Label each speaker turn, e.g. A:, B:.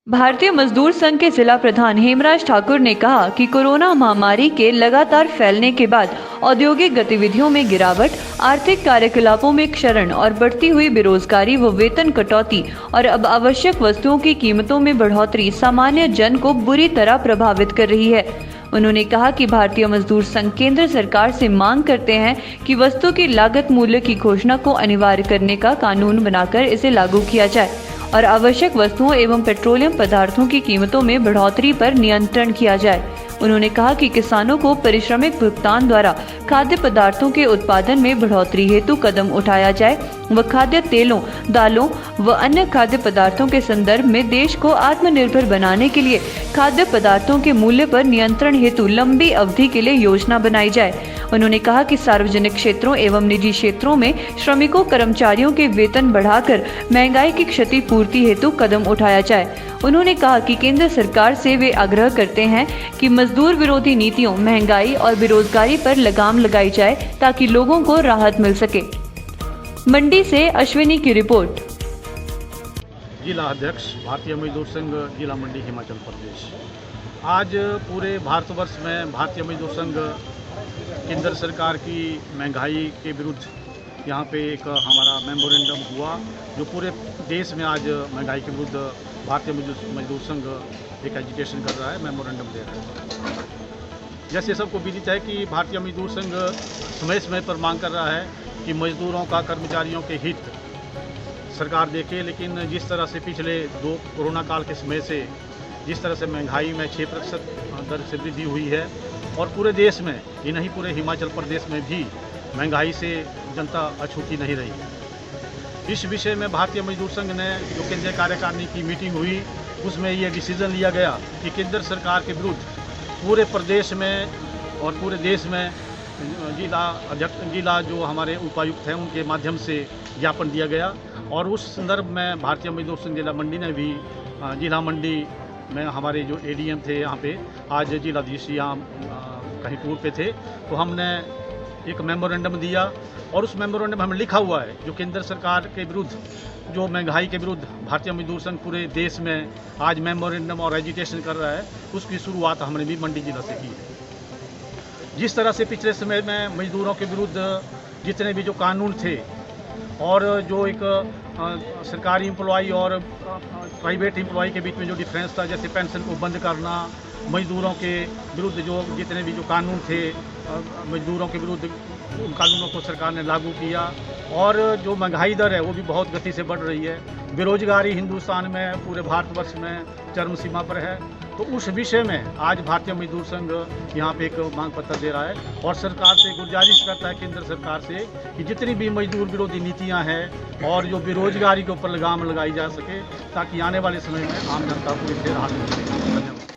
A: भारतीय मजदूर संघ के जिला प्रधान हेमराज ठाकुर ने कहा कि कोरोना महामारी के लगातार फैलने के बाद औद्योगिक गतिविधियों में गिरावट, आर्थिक कार्यकलापों में क्षरण और बढ़ती हुई बेरोजगारी व वेतन कटौती और अब आवश्यक वस्तुओं की कीमतों में बढ़ोतरी सामान्य जन को बुरी तरह प्रभावित कर रही है। उन्होंने कहा कि भारतीय मजदूर संघ केंद्र सरकार से मांग करते हैं कि वस्तु की लागत मूल्य की घोषणा को अनिवार्य करने का कानून बनाकर इसे लागू किया जाए और आवश्यक वस्तुओं एवं पेट्रोलियम पदार्थों की कीमतों में बढ़ोतरी पर नियंत्रण किया जाए। उन्होंने कहा कि किसानों को पारिश्रमिक भुगतान द्वारा खाद्य पदार्थों के उत्पादन में बढ़ोतरी हेतु कदम उठाया जाए व खाद्य तेलों, दालों व अन्य खाद्य पदार्थों के संदर्भ में देश को आत्मनिर्भर बनाने के लिए खाद्य पदार्थों के मूल्य पर नियंत्रण हेतु लंबी अवधि के लिए योजना बनाई जाए। उन्होंने कहा कि सार्वजनिक क्षेत्रों एवं निजी क्षेत्रों में श्रमिकों कर्मचारियों के वेतन बढ़ाकर महंगाई की क्षतिपूर्ति हेतु कदम उठाया जाए। उन्होंने कहा कि केंद्र सरकार से वे आग्रह करते हैं कि मजदूर विरोधी नीतियों, महंगाई और बेरोजगारी पर लगाम लगाई जाए ताकि लोगों को राहत मिल सके। मंडी से अश्विनी की रिपोर्ट।
B: जिला अध्यक्ष भारतीय मजदूर संघ जिला मंडी हिमाचल प्रदेश। आज पूरे भारतवर्ष में भारतीय मजदूर संघ केंद्र सरकार की महंगाई के विरुद्ध यहाँ पे एक हमारा मेमोरेंडम हुआ, जो पूरे देश में आज महंगाई के विरुद्ध भारतीय मजदूर संघ एक एजिटेशन कर रहा है, मेमोरेंडम दे रहा है। जैसे सबको विदित है कि भारतीय मजदूर संघ समय समय पर मांग कर रहा है कि मजदूरों का, कर्मचारियों के हित सरकार देखे, लेकिन जिस तरह से पिछले दो कोरोना काल के समय से जिस तरह से महंगाई में 6% दर से वृद्धि हुई है और पूरे देश में, ये नहीं पूरे हिमाचल प्रदेश में भी महंगाई से जनता अछूती नहीं रही। इस विषय में भारतीय मजदूर संघ ने जो केंद्रीय कार्यकारिणी की मीटिंग हुई, उसमें ये डिसीजन लिया गया कि केंद्र सरकार के विरुद्ध पूरे प्रदेश में और पूरे देश में जिला जो हमारे उपायुक्त हैं उनके माध्यम से ज्ञापन दिया गया। और उस संदर्भ में भारतीय मजदूर संघ जिला मंडी ने भी जिला मंडी में हमारे जो एडीएम थे यहाँ पे, आज जिलाधीश यहाँ कहीं टूर पे थे, तो हमने एक मेमोरेंडम दिया और उस मेमोरेंडम में लिखा हुआ है जो केंद्र सरकार के विरुद्ध, जो महंगाई के विरुद्ध भारतीय मजदूर संघ पूरे देश में आज मेमोरेंडम और एजिटेशन कर रहा है, उसकी शुरुआत हमने भी मंडी जिला से की है। जिस तरह से पिछले समय में मजदूरों के विरुद्ध जितने भी जो कानून थे और जो एक सरकारी एम्प्लॉई और प्राइवेट एम्प्लॉई के बीच में जो डिफरेंस था, जैसे पेंशन को बंद करना, मजदूरों के विरुद्ध जो जितने भी जो कानून थे मजदूरों के विरुद्ध, उन कानूनों को सरकार ने लागू किया। और जो महंगाई दर है वो भी बहुत गति से बढ़ रही है। बेरोजगारी हिंदुस्तान में, पूरे भारतवर्ष में चरम सीमा पर है। तो उस विषय में आज भारतीय मजदूर संघ यहाँ पे एक मांग पत्र दे रहा है और सरकार से गुजारिश करता है, केंद्र सरकार से, कि जितनी भी मजदूर विरोधी नीतियाँ हैं और जो बेरोजगारी के ऊपर लगाम लगाई जा सके, ताकि आने वाले समय में आम जनता को इससे राहत मिल सके। धन्यवाद।